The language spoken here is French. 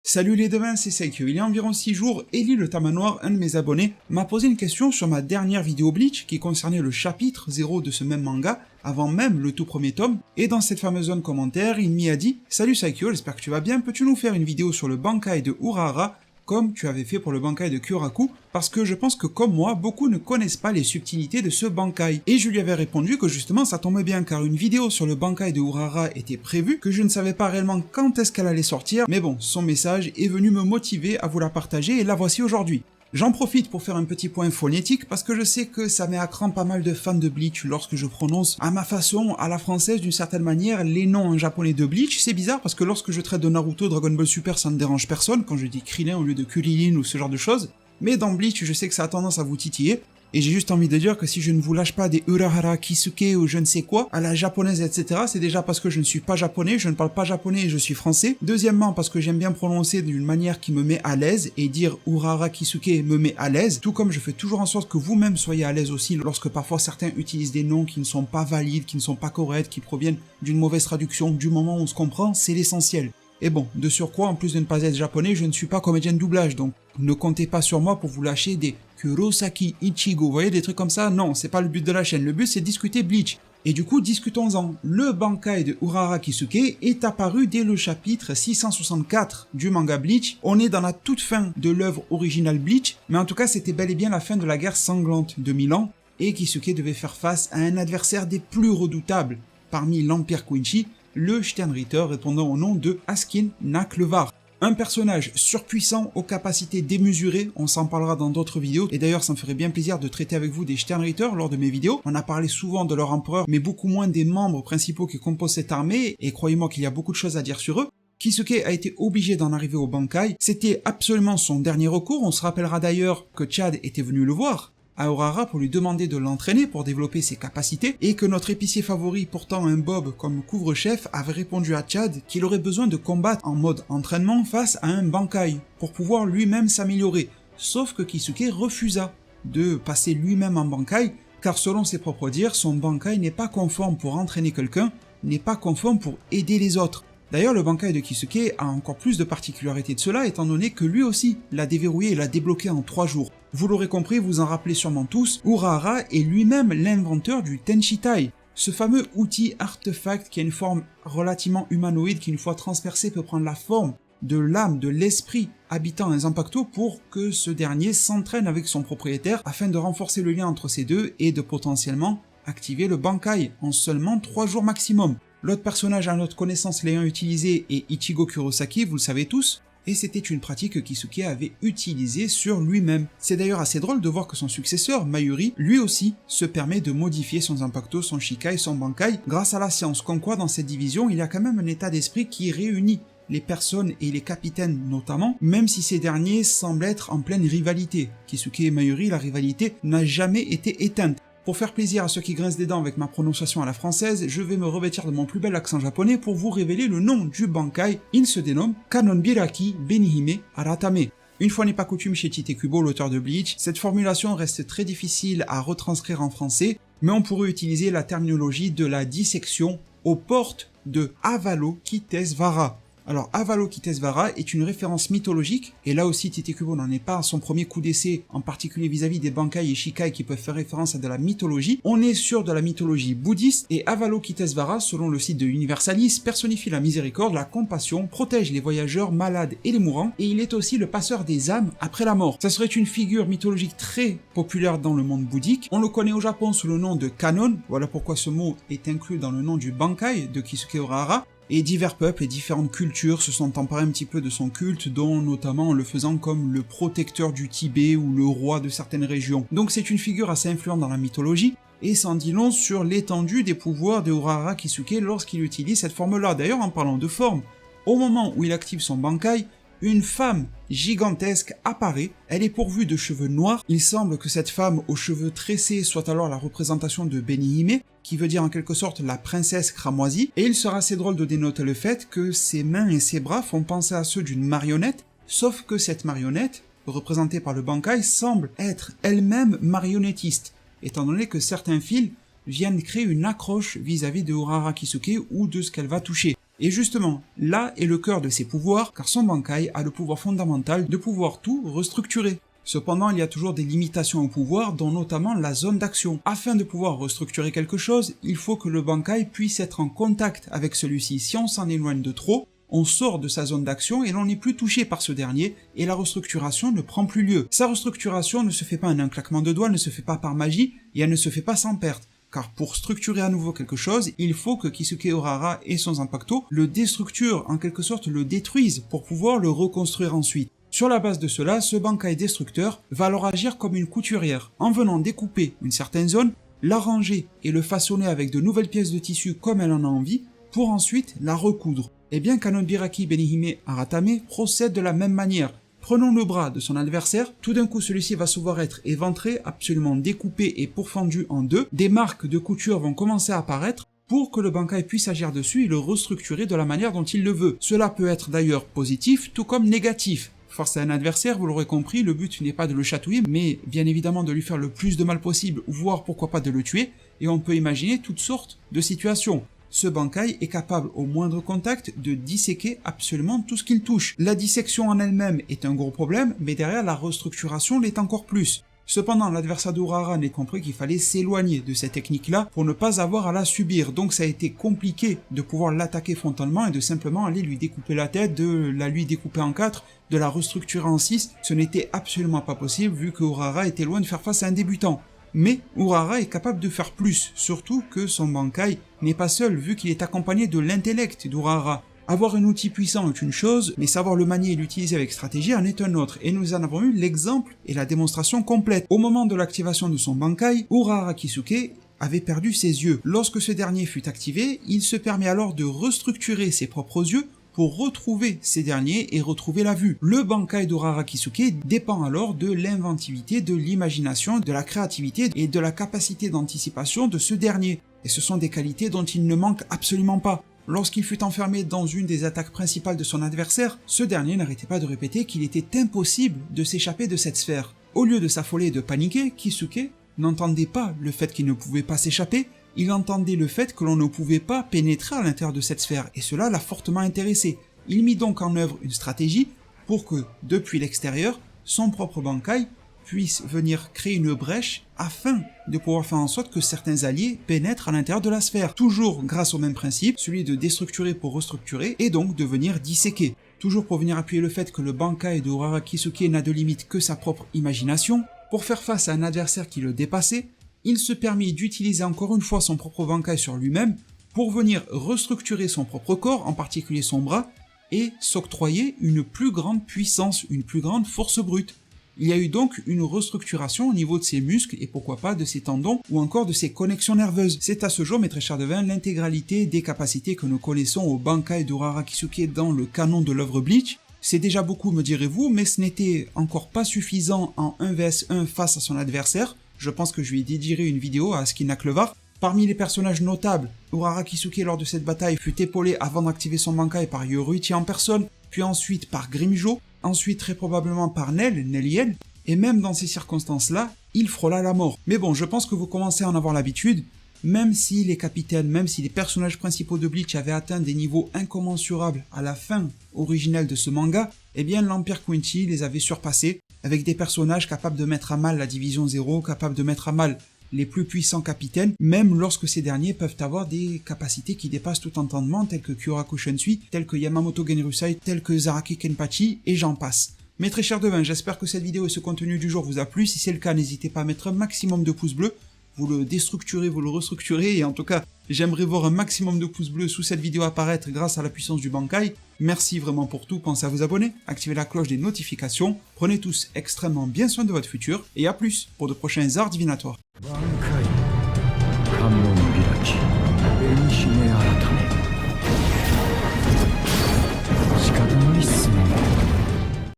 Salut les devins, c'est Seikyo. Il y a environ 6 jours, Eli le Tamanoir, un de mes abonnés, m'a posé une question sur ma dernière vidéo Bleach qui concernait le chapitre 0 de ce même manga, avant même le tout premier tome, et dans cette fameuse zone commentaire, il m'y a dit « Salut Seikyo, j'espère que tu vas bien, peux-tu nous faire une vidéo sur le Bankai de Urahara comme tu avais fait pour le Bankai de Kyoraku, parce que je pense que comme moi, beaucoup ne connaissent pas les subtilités de ce Bankai. » Et je lui avais répondu que justement ça tombait bien car une vidéo sur le Bankai de Urahara était prévue, que je ne savais pas réellement quand est-ce qu'elle allait sortir, mais bon, son message est venu me motiver à vous la partager et la voici aujourd'hui. J'en profite pour faire un petit point phonétique parce que je sais que ça met à cran pas mal de fans de Bleach lorsque je prononce à ma façon, à la française d'une certaine manière, les noms en japonais de Bleach. C'est bizarre parce que lorsque je traite de Naruto, Dragon Ball Super, ça ne dérange personne quand je dis Krillin au lieu de Kurilin ou ce genre de choses. Mais dans Bleach, je sais que ça a tendance à vous titiller. Et j'ai juste envie de dire que si je ne vous lâche pas des Urahara, Kisuke ou je ne sais quoi, à la japonaise, etc., c'est déjà parce que je ne suis pas japonais, je ne parle pas japonais et je suis français. Deuxièmement, parce que j'aime bien prononcer d'une manière qui me met à l'aise, et dire Urahara Kisuke me met à l'aise, tout comme je fais toujours en sorte que vous-même soyez à l'aise aussi lorsque parfois certains utilisent des noms qui ne sont pas valides, qui ne sont pas corrects, qui proviennent d'une mauvaise traduction, du moment où on se comprend, c'est l'essentiel. Et bon, de surcroît, en plus de ne pas être japonais, je ne suis pas comédien de doublage, donc ne comptez pas sur moi pour vous lâcher des Kurosaki Ichigo, vous voyez, des trucs comme ça. Non, c'est pas le but de la chaîne, le but c'est de discuter Bleach. Et du coup, discutons-en. Le Bankai de Urahara Kisuke est apparu dès le chapitre 664 du manga Bleach. On est dans la toute fin de l'œuvre originale Bleach, mais en tout cas, c'était bel et bien la fin de la guerre sanglante de 1000 ans, et Kisuke devait faire face à un adversaire des plus redoutables parmi l'Empire Quincy, le Sternritter répondant au nom de Askin Naklevar. Un personnage surpuissant aux capacités démesurées, on s'en parlera dans d'autres vidéos, et d'ailleurs ça me ferait bien plaisir de traiter avec vous des Sternritter lors de mes vidéos. On a parlé souvent de leur empereur, mais beaucoup moins des membres principaux qui composent cette armée, et croyez-moi qu'il y a beaucoup de choses à dire sur eux. Kisuke a été obligé d'en arriver au Bankai, c'était absolument son dernier recours, on se rappellera d'ailleurs que Chad était venu le voir à Urahara pour lui demander de l'entraîner pour développer ses capacités, et que notre épicier favori portant un bob comme couvre-chef avait répondu à Chad qu'il aurait besoin de combattre en mode entraînement face à un Bankai pour pouvoir lui-même s'améliorer, sauf que Kisuke refusa de passer lui-même en Bankai, car selon ses propres dires, son Bankai n'est pas conforme pour entraîner quelqu'un, n'est pas conforme pour aider les autres. D'ailleurs, le Bankai de Kisuke a encore plus de particularités de cela, étant donné que lui aussi l'a déverrouillé et l'a débloqué en 3 jours. Vous l'aurez compris, vous en rappelez sûrement tous, Urahara est lui-même l'inventeur du Tenshitai, ce fameux outil artefact qui a une forme relativement humanoïde qui, une fois transpercé, peut prendre la forme de l'âme, de l'esprit habitant un Zanpakuto pour que ce dernier s'entraîne avec son propriétaire afin de renforcer le lien entre ces deux et de potentiellement activer le Bankai en seulement 3 jours maximum. L'autre personnage à notre connaissance l'ayant utilisé est Ichigo Kurosaki, vous le savez tous, et c'était une pratique que Kisuke avait utilisée sur lui-même. C'est d'ailleurs assez drôle de voir que son successeur, Mayuri, lui aussi, se permet de modifier son Zanpakuto, son Shikai, son Bankai grâce à la science, comme quoi dans cette division, il y a quand même un état d'esprit qui réunit les personnes et les capitaines notamment, même si ces derniers semblent être en pleine rivalité. Kisuke et Mayuri, la rivalité n'a jamais été éteinte. Pour faire plaisir à ceux qui grincent des dents avec ma prononciation à la française, je vais me revêtir de mon plus bel accent japonais pour vous révéler le nom du Bankai. Il se dénomme Kanonbiraki Benihime Aratame. Une fois n'est pas coutume chez Tite Kubo, l'auteur de Bleach, cette formulation reste très difficile à retranscrire en français, mais on pourrait utiliser la terminologie de la dissection aux portes de Avalokitesvara. Alors, Avalokitesvara est une référence mythologique, et là aussi Tite Kubo n'en est pas à son premier coup d'essai, en particulier vis-à-vis des Bankai et Shikai qui peuvent faire référence à de la mythologie. On est sur de la mythologie bouddhiste, et Avalokitesvara, selon le site de Universalis, personnifie la miséricorde, la compassion, protège les voyageurs malades et les mourants, et il est aussi le passeur des âmes après la mort. Ça serait une figure mythologique très populaire dans le monde bouddhique. On le connaît au Japon sous le nom de Kanon, voilà pourquoi ce mot est inclus dans le nom du Bankai de Kisuke Urahara. Et divers peuples et différentes cultures se sont emparés un petit peu de son culte, dont notamment en le faisant comme le protecteur du Tibet ou le roi de certaines régions. Donc c'est une figure assez influente dans la mythologie, et s'en dit long sur l'étendue des pouvoirs de Urahara Kisuke lorsqu'il utilise cette forme-là. D'ailleurs, en parlant de forme, au moment où il active son Bankai, une femme gigantesque apparaît, elle est pourvue de cheveux noirs, il semble que cette femme aux cheveux tressés soit alors la représentation de Benihime, qui veut dire en quelque sorte la princesse cramoisie, et il sera assez drôle de dénoter le fait que ses mains et ses bras font penser à ceux d'une marionnette, sauf que cette marionnette, représentée par le Bankai, semble être elle-même marionnettiste, étant donné que certains fils viennent créer une accroche vis-à-vis de Urahara Kisuke ou de ce qu'elle va toucher. Et justement, là est le cœur de ses pouvoirs, car son Bankai a le pouvoir fondamental de pouvoir tout restructurer. Cependant, il y a toujours des limitations au pouvoir, dont notamment la zone d'action. Afin de pouvoir restructurer quelque chose, il faut que le Bankai puisse être en contact avec celui-ci. Si on s'en éloigne de trop, on sort de sa zone d'action et l'on n'est plus touché par ce dernier, et la restructuration ne prend plus lieu. Sa restructuration ne se fait pas en un claquement de doigts, ne se fait pas par magie, et elle ne se fait pas sans perte. Car pour structurer à nouveau quelque chose, il faut que Kisuke Urahara et son Zanpakuto le déstructurent, en quelque sorte le détruisent, pour pouvoir le reconstruire ensuite. Sur la base de cela, ce Bankai destructeur va alors agir comme une couturière, en venant découper une certaine zone, l'arranger et le façonner avec de nouvelles pièces de tissu comme elle en a envie, pour ensuite la recoudre. Et bien Kanonbiraki Benihime Aratame procède de la même manière. Prenons le bras de son adversaire, tout d'un coup celui-ci va se voir être éventré, absolument découpé et pourfendu en deux, des marques de couture vont commencer à apparaître, pour que le Bankai puisse agir dessus et le restructurer de la manière dont il le veut. Cela peut être d'ailleurs positif, tout comme négatif. Face à un adversaire, vous l'aurez compris, le but n'est pas de le chatouiller, mais bien évidemment de lui faire le plus de mal possible, voire pourquoi pas de le tuer, et on peut imaginer toutes sortes de situations. Ce Bankai est capable au moindre contact de disséquer absolument tout ce qu'il touche. La dissection en elle-même est un gros problème, mais derrière la restructuration l'est encore plus. Cependant, l'adversaire d'Urahara n'a compris qu'il fallait s'éloigner de cette technique-là pour ne pas avoir à la subir, donc ça a été compliqué de pouvoir l'attaquer frontalement et de simplement aller lui découper la tête, de la lui découper en 4, de la restructurer en 6, ce n'était absolument pas possible vu que Urahara était loin de faire face à un débutant. Mais Urahara est capable de faire plus, surtout que son Bankai n'est pas seul vu qu'il est accompagné de l'intellect d'Urahara. Avoir un outil puissant est une chose, mais savoir le manier et l'utiliser avec stratégie en est un autre, et nous en avons eu l'exemple et la démonstration complète. Au moment de l'activation de son Bankai, Urahara Kisuke avait perdu ses yeux. Lorsque ce dernier fut activé, il se permet alors de restructurer ses propres yeux pour retrouver ces derniers et retrouver la vue. Le Bankai d'Urahara Kisuke dépend alors de l'inventivité, de l'imagination, de la créativité et de la capacité d'anticipation de ce dernier. Et ce sont des qualités dont il ne manque absolument pas. Lorsqu'il fut enfermé dans une des attaques principales de son adversaire, ce dernier n'arrêtait pas de répéter qu'il était impossible de s'échapper de cette sphère. Au lieu de s'affoler et de paniquer, Kisuke n'entendait pas le fait qu'il ne pouvait pas s'échapper, il entendait le fait que l'on ne pouvait pas pénétrer à l'intérieur de cette sphère, et cela l'a fortement intéressé. Il mit donc en œuvre une stratégie pour que, depuis l'extérieur, son propre Bankai puisse venir créer une brèche afin de pouvoir faire en sorte que certains alliés pénètrent à l'intérieur de la sphère. Toujours grâce au même principe, celui de déstructurer pour restructurer et donc de venir disséquer. Toujours pour venir appuyer le fait que le Bankai de Urahara Kisuke n'a de limite que sa propre imagination. Pour faire face à un adversaire qui le dépassait, il se permit d'utiliser encore une fois son propre Bankai sur lui-même pour venir restructurer son propre corps, en particulier son bras, et s'octroyer une plus grande puissance, une plus grande force brute. Il y a eu donc une restructuration au niveau de ses muscles et pourquoi pas de ses tendons ou encore de ses connexions nerveuses. C'est à ce jour, mes très chers devins, l'intégralité des capacités que nous connaissons au Bankai d'Urahara Kisuke dans le canon de l'œuvre Bleach. C'est déjà beaucoup, me direz-vous, mais ce n'était encore pas suffisant en 1 vs 1 face à son adversaire. Je pense que je lui ai dédié une vidéo à Skinaklevar. Parmi les personnages notables, Urahara Kisuke lors de cette bataille fut épaulé avant d'activer son Bankai par Yoruichi en personne, puis ensuite par Grimmjow, ensuite très probablement par Nelliel, et même dans ces circonstances-là, il frôla la mort. Mais bon, je pense que vous commencez à en avoir l'habitude, même si les capitaines, même si les personnages principaux de Bleach avaient atteint des niveaux incommensurables à la fin originelle de ce manga, eh bien l'Empire Quincy les avait surpassés, avec des personnages capables de mettre à mal la Division Zero, capables de mettre à mal les plus puissants capitaines, même lorsque ces derniers peuvent avoir des capacités qui dépassent tout entendement, tels que Kyoraku Shensui, tels que Yamamoto Genryusai, tels que Zaraki Kenpachi, et j'en passe. Mes très chers devins, j'espère que cette vidéo et ce contenu du jour vous a plu. Si c'est le cas, n'hésitez pas à mettre un maximum de pouces bleus. Vous le déstructurez, vous le restructurez, et en tout cas, j'aimerais voir un maximum de pouces bleus sous cette vidéo apparaître grâce à la puissance du Bankai. Merci vraiment pour tout, pensez à vous abonner, activez la cloche des notifications, prenez tous extrêmement bien soin de votre futur, et à plus pour de prochains arts divinatoires. 関門開き紅姫